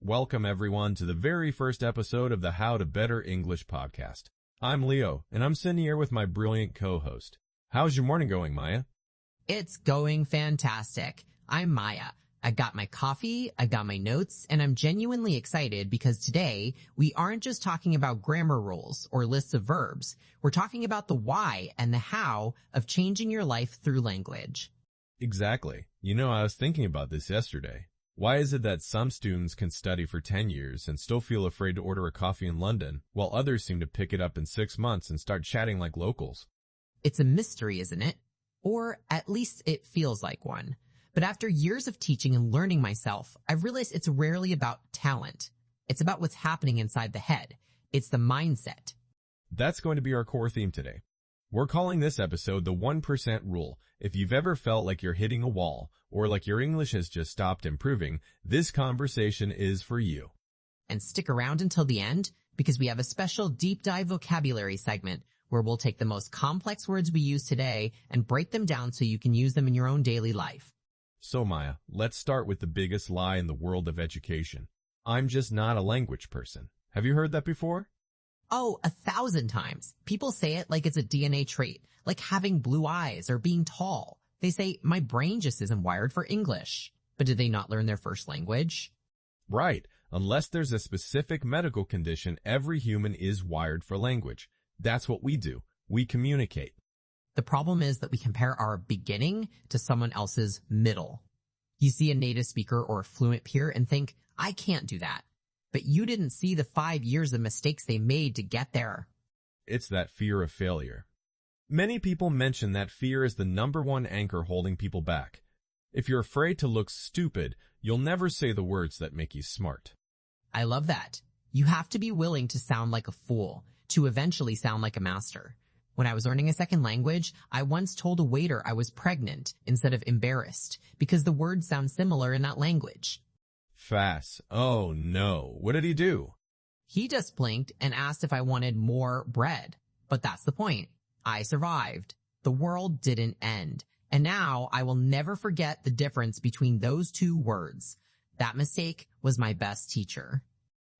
Welcome everyone to the very first episode of the How to Better English podcast. I'm Leo, and I'm sitting here with my brilliant co-host. How's your morning going, Maya? It's going fantastic. I'm Maya. I got my coffee, I got my notes, and I'm genuinely excited because today we aren't just talking about grammar rules or lists of verbs. We're talking about the why and the how of changing your life through language. Exactly. I was thinking about this yesterday. Why is it that some students can study for 10 years and still feel afraid to order a coffee in London, while others seem to pick it up in 6 months and start chatting like locals? It's a mystery, isn't it? Or at least it feels like one. But after years of teaching and learning myself, I've realized it's rarely about talent. It's about what's happening inside the head. It's the mindset. That's going to be our core theme today. We're calling this episode the 1% rule. If you've ever felt like you're hitting a wall, or like your English has just stopped improving, this conversation is for you. And stick around until the end, because we have a special deep dive vocabulary segment where we'll take the most complex words we use today and break them down so you can use them in your own daily life. So Maya, let's start with the biggest lie in the world of education. I'm just not a language person. Have you heard that before? Oh, 1,000 times. People say it like it's a DNA trait, like having blue eyes or being tall. They say, my brain just isn't wired for English. But did they not learn their first language? Right. Unless there's a specific medical condition, every human is wired for language. That's what we do. We communicate. The problem is that we compare our beginning to someone else's middle. You see a native speaker or a fluent peer and think, I can't do that. But you didn't see the 5 years of mistakes they made to get there. It's that fear of failure. Many people mention that fear is the #1 anchor holding people back. If you're afraid to look stupid, you'll never say the words that make you smart. I love that. You have to be willing to sound like a fool to eventually sound like a master. When I was learning a second language, I once told a waiter I was pregnant instead of embarrassed because the words sound similar in that language. Fast. Oh no. What did he do? He just blinked and asked if I wanted more bread. But that's the point. I survived. The world didn't end. And now I will never forget the difference between those two words. That mistake was my best teacher.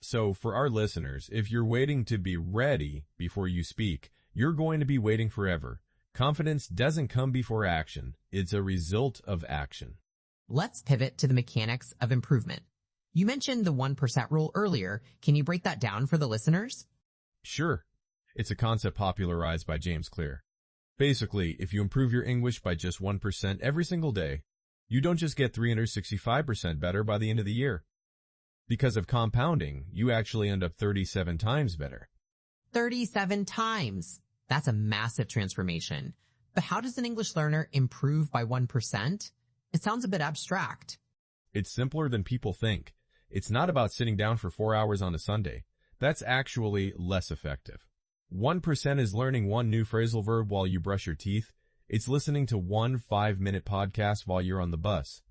So for our listeners, if you're waiting to be ready before you speak, you're going to be waiting forever. Confidence doesn't come before action. It's a result of action. Let's pivot to the mechanics of improvement. You mentioned the 1% rule earlier. Can you break that down for the listeners? Sure. It's a concept popularized by James Clear. Basically, if you improve your English by just 1% every single day, you don't just get 365% better by the end of the year. Because of compounding, you actually end up 37 times better. 37 times. That's a massive transformation. But how does an English learner improve by 1%? It sounds a bit abstract. It's simpler than people think. It's not about sitting down for 4 hours on a Sunday. That's actually less effective. 1% is learning one new phrasal verb while you brush your teeth. It's listening to one 5-minute podcast while you're on the bus.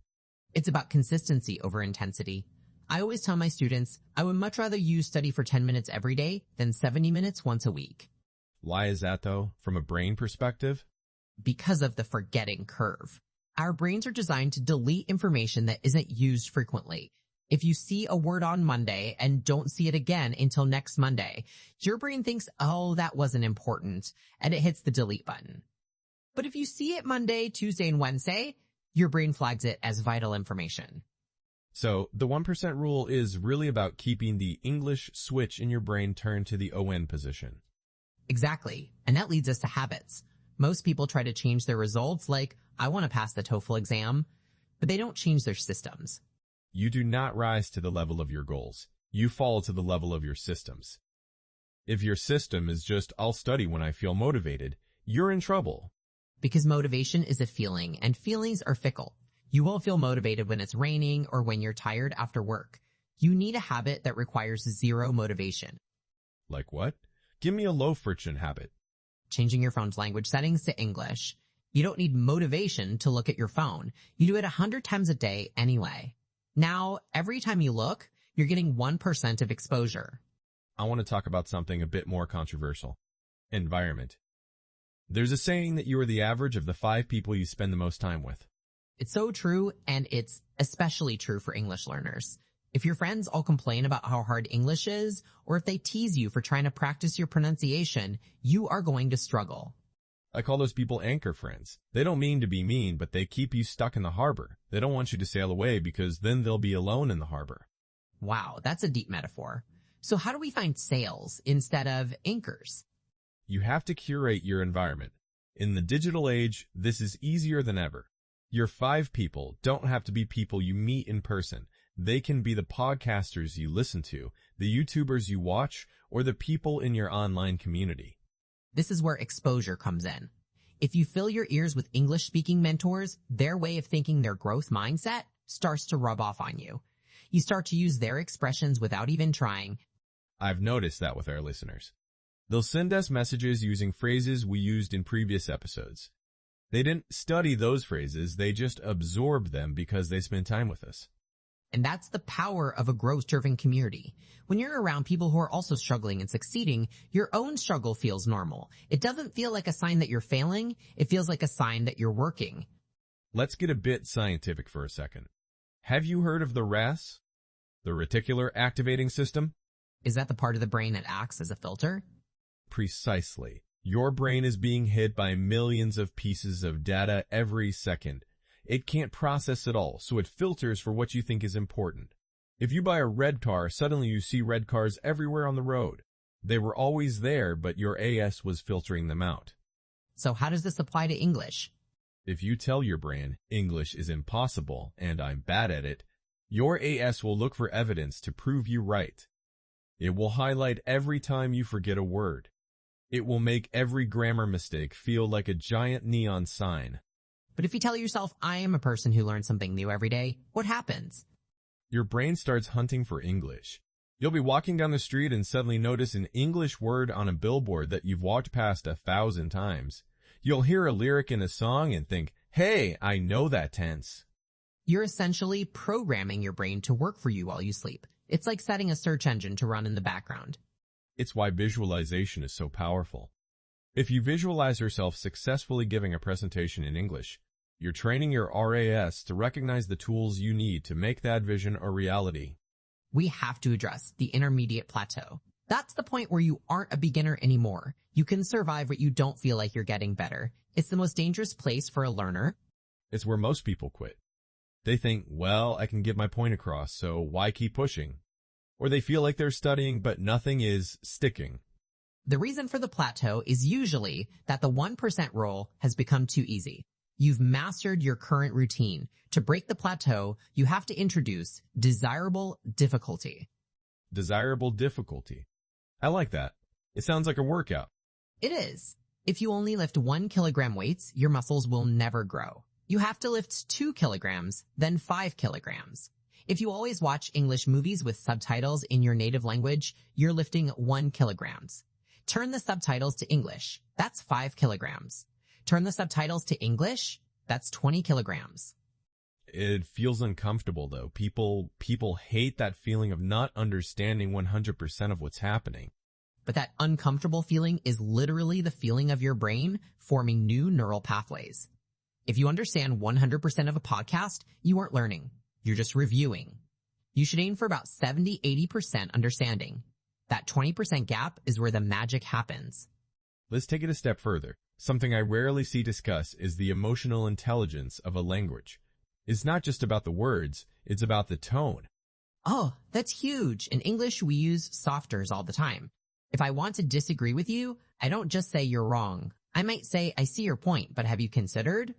It's about consistency over intensity. I always tell my students I would much rather you study for 10 minutes every day than 70 minutes once a week. Why is that though, from a brain perspective? Because of the forgetting curve. Our brains are designed to delete information that isn't used frequently. If you see a word on Monday and don't see it again until next Monday, your brain thinks, oh, that wasn't important, and it hits the delete button. But if you see it Monday, Tuesday, and Wednesday, your brain flags it as vital information. So, the 1% rule is really about keeping the English switch in your brain turned to the ON position. Exactly, and that leads us to habits. Most people try to change their results like, I want to pass the TOEFL exam, but they don't change their systems. You do not rise to the level of your goals. You fall to the level of your systems. If your system is just, I'll study when I feel motivated, you're in trouble. Because motivation is a feeling, and feelings are fickle. You won't feel motivated when it's raining or when you're tired after work. You need a habit that requires zero motivation. Like what? Give me a low-friction habit. Changing your phone's language settings to English. You don't need motivation to look at your phone. You do it 100 times a day anyway. Now, every time you look, you're getting 1% of exposure. I want to talk about something a bit more controversial. Environment. There's a saying that you are the average of the 5 people you spend the most time with. It's so true, and it's especially true for English learners. If your friends all complain about how hard English is, or if they tease you for trying to practice your pronunciation, you are going to struggle. I call those people anchor friends. They don't mean to be mean, but they keep you stuck in the harbor. They don't want you to sail away because then they'll be alone in the harbor. Wow, that's a deep metaphor. So how do we find sails instead of anchors? You have to curate your environment. In the digital age, this is easier than ever. Your 5 people don't have to be people you meet in person. They can be the podcasters you listen to, the YouTubers you watch, or the people in your online community. This is where exposure comes in. If you fill your ears with English-speaking mentors, their way of thinking, their growth mindset starts to rub off on you. You start to use their expressions without even trying. I've noticed that with our listeners. They'll send us messages using phrases we used in previous episodes. They didn't study those phrases, they just absorbed them because they spent time with us. And that's the power of a growth-driven community. When you're around people who are also struggling and succeeding, your own struggle feels normal. It doesn't feel like a sign that you're failing, it feels like a sign that you're working. Let's get a bit scientific for a second. Have you heard of the RAS? The reticular activating system? Is that the part of the brain that acts as a filter? Precisely. Your brain is being hit by millions of pieces of data every second. It can't process it all, so it filters for what you think is important. If you buy a red car, suddenly you see red cars everywhere on the road. They were always there, but your AS was filtering them out. So how does this apply to English? If you tell your brain, English is impossible and I'm bad at it, your AS will look for evidence to prove you right. It will highlight every time you forget a word. It will make every grammar mistake feel like a giant neon sign. But if you tell yourself, I am a person who learns something new every day, what happens? Your brain starts hunting for English. You'll be walking down the street and suddenly notice an English word on a billboard that you've walked past 1,000 times. You'll hear a lyric in a song and think, hey, I know that tense. You're essentially programming your brain to work for you while you sleep. It's like setting a search engine to run in the background. It's why visualization is so powerful. If you visualize yourself successfully giving a presentation in English, you're training your RAS to recognize the tools you need to make that vision a reality. We have to address the intermediate plateau. That's the point where you aren't a beginner anymore. You can survive, but you don't feel like you're getting better. It's the most dangerous place for a learner. It's where most people quit. They think, well, I can get my point across, so why keep pushing? Or they feel like they're studying, but nothing is sticking. The reason for the plateau is usually that the 1% rule has become too easy. You've mastered your current routine. To break the plateau, you have to introduce desirable difficulty. Desirable difficulty. I like that. It sounds like a workout. It is. If you only lift 1 kilogram weights, your muscles will never grow. You have to lift 2 kilograms, then 5 kilograms. If you always watch English movies with subtitles in your native language, you're lifting 1 kilograms. Turn the subtitles to English. That's 5 kilograms. Turn the subtitles to English. That's 20 kilograms. It feels uncomfortable though. People hate that feeling of not understanding 100% of what's happening. But that uncomfortable feeling is literally the feeling of your brain forming new neural pathways. If you understand 100% of a podcast, you aren't learning. You're just reviewing. You should aim for about 70-80% understanding. That 20% gap is where the magic happens. Let's take it a step further. Something I rarely see discussed is the emotional intelligence of a language. It's not just about the words, it's about the tone. Oh, that's huge. In English, we use softers all the time. If I want to disagree with you, I don't just say you're wrong. I might say, I see your point, but have you considered?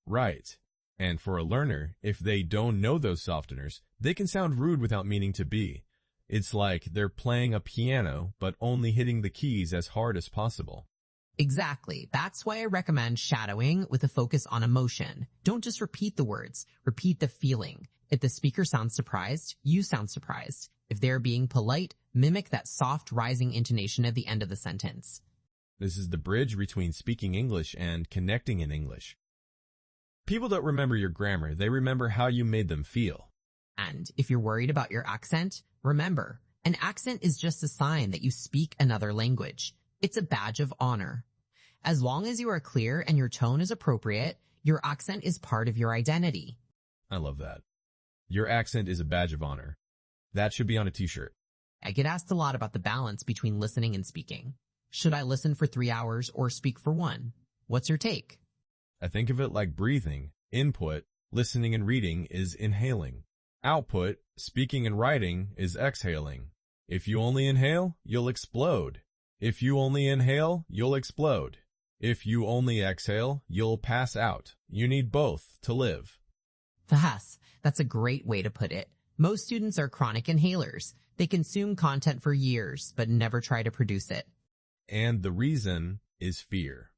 Right. And for a learner, if they don't know those softeners, they can sound rude without meaning to be. It's like they're playing a piano, but only hitting the keys as hard as possible. Exactly. That's why I recommend shadowing with a focus on emotion. Don't just repeat the words, repeat the feeling. If the speaker sounds surprised, you sound surprised. If they're being polite, mimic that soft rising intonation at the end of the sentence. This is the bridge between speaking English and connecting in English. People don't remember your grammar, they remember how you made them feel. And if you're worried about your accent, remember, an accent is just a sign that you speak another language. It's a badge of honor. As long as you are clear and your tone is appropriate, your accent is part of your identity. I love that. Your accent is a badge of honor. That should be on a t-shirt. I get asked a lot about the balance between listening and speaking. Should I listen for 3 hours or speak for 1? What's your take? I think of it like breathing. Input, listening and reading, is inhaling. Output, speaking and writing, is exhaling. If you only inhale, you'll explode. If you only inhale, you'll explode. If you only exhale, you'll pass out. You need both to live. Vas, that's a great way to put it. Most students are chronic inhalers. They consume content for years, but never try to produce it. And the reason is fear.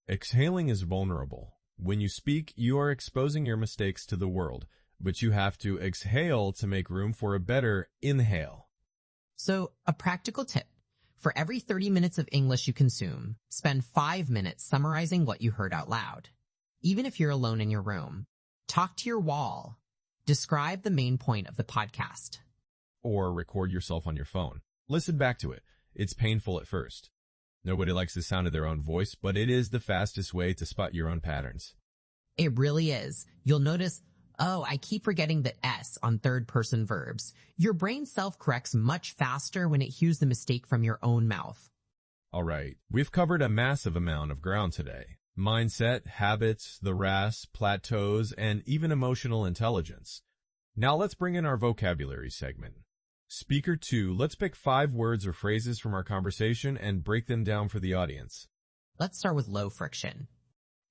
Exhaling is vulnerable. When you speak, you are exposing your mistakes to the world, but you have to exhale to make room for a better inhale. So, a practical tip. For every 30 minutes of English you consume, spend 5 minutes summarizing what you heard out loud. Even if you're alone in your room, talk to your wall. Describe the main point of the podcast. Or record yourself on your phone. Listen back to it. It's painful at first. Nobody likes the sound of their own voice, but it is the fastest way to spot your own patterns. It really is. You'll notice, oh, I keep forgetting the S on third-person verbs. Your brain self-corrects much faster when it hears the mistake from your own mouth. All right, we've covered a massive amount of ground today. Mindset, habits, the RAS, plateaus, and even emotional intelligence. Now let's bring in our vocabulary segment. Speaker 2, let's pick 5 words or phrases from our conversation and break them down for the audience. Let's start with low friction.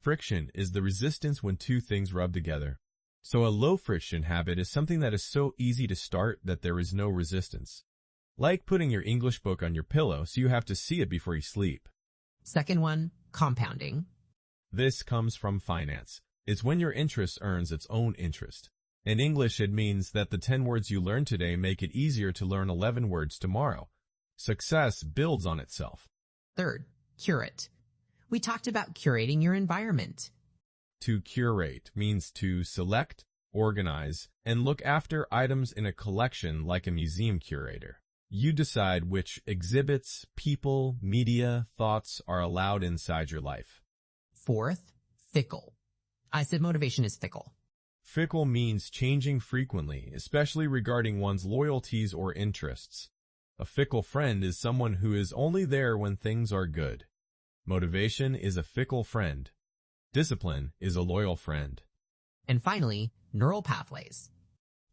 Friction is the resistance when two things rub together. So a low friction habit is something that is so easy to start that there is no resistance. Like putting your English book on your pillow so you have to see it before you sleep. Second one, compounding. This comes from finance. It's when your interest earns its own interest. In English, it means that the 10 words you learn today make it easier to learn 11 words tomorrow. Success builds on itself. Third, curate. We talked about curating your environment. To curate means to select, organize, and look after items in a collection like a museum curator. You decide which exhibits, people, media, thoughts are allowed inside your life. Fourth, fickle. I said motivation is fickle. Fickle means changing frequently, especially regarding one's loyalties or interests. A fickle friend is someone who is only there when things are good. Motivation is a fickle friend. Discipline is a loyal friend. And finally, neural pathways.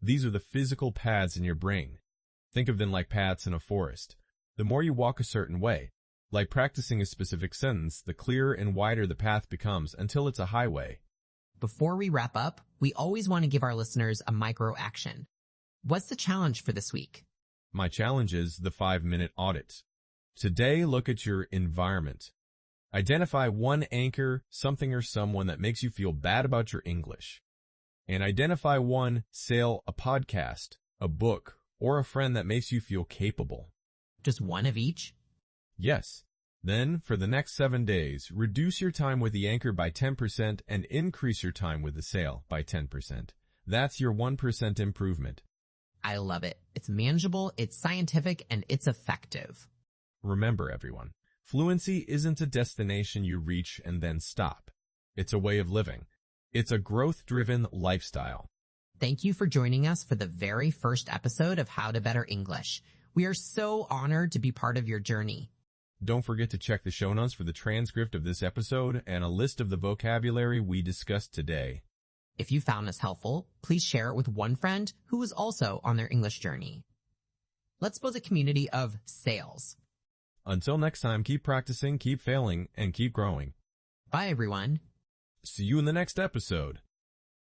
These are the physical paths in your brain. Think of them like paths in a forest. The more you walk a certain way, like practicing a specific sentence, the clearer and wider the path becomes until it's a highway. Before we wrap up, we always want to give our listeners a micro action. What's the challenge for this week? My challenge is the 5-minute audit. Today, look at your environment. Identify one anchor, something or someone that makes you feel bad about your English. And identify one sale, a podcast, a book, or a friend that makes you feel capable. Just one of each? Yes. Then, for the next 7 days, reduce your time with the anchor by 10% and increase your time with the sale by 10%. That's your 1% improvement. I love it. It's manageable, it's scientific, and it's effective. Remember, everyone, fluency isn't a destination you reach and then stop. It's a way of living. It's a growth-driven lifestyle. Thank you for joining us for the very first episode of How to Better English. We are so honored to be part of your journey. Don't forget to check the show notes for the transcript of this episode and a list of the vocabulary we discussed today. If you found this helpful, please share it with one friend who is also on their English journey. Let's build a community of sales. Until next time, keep practicing, keep failing, and keep growing. Bye, everyone. See you in the next episode.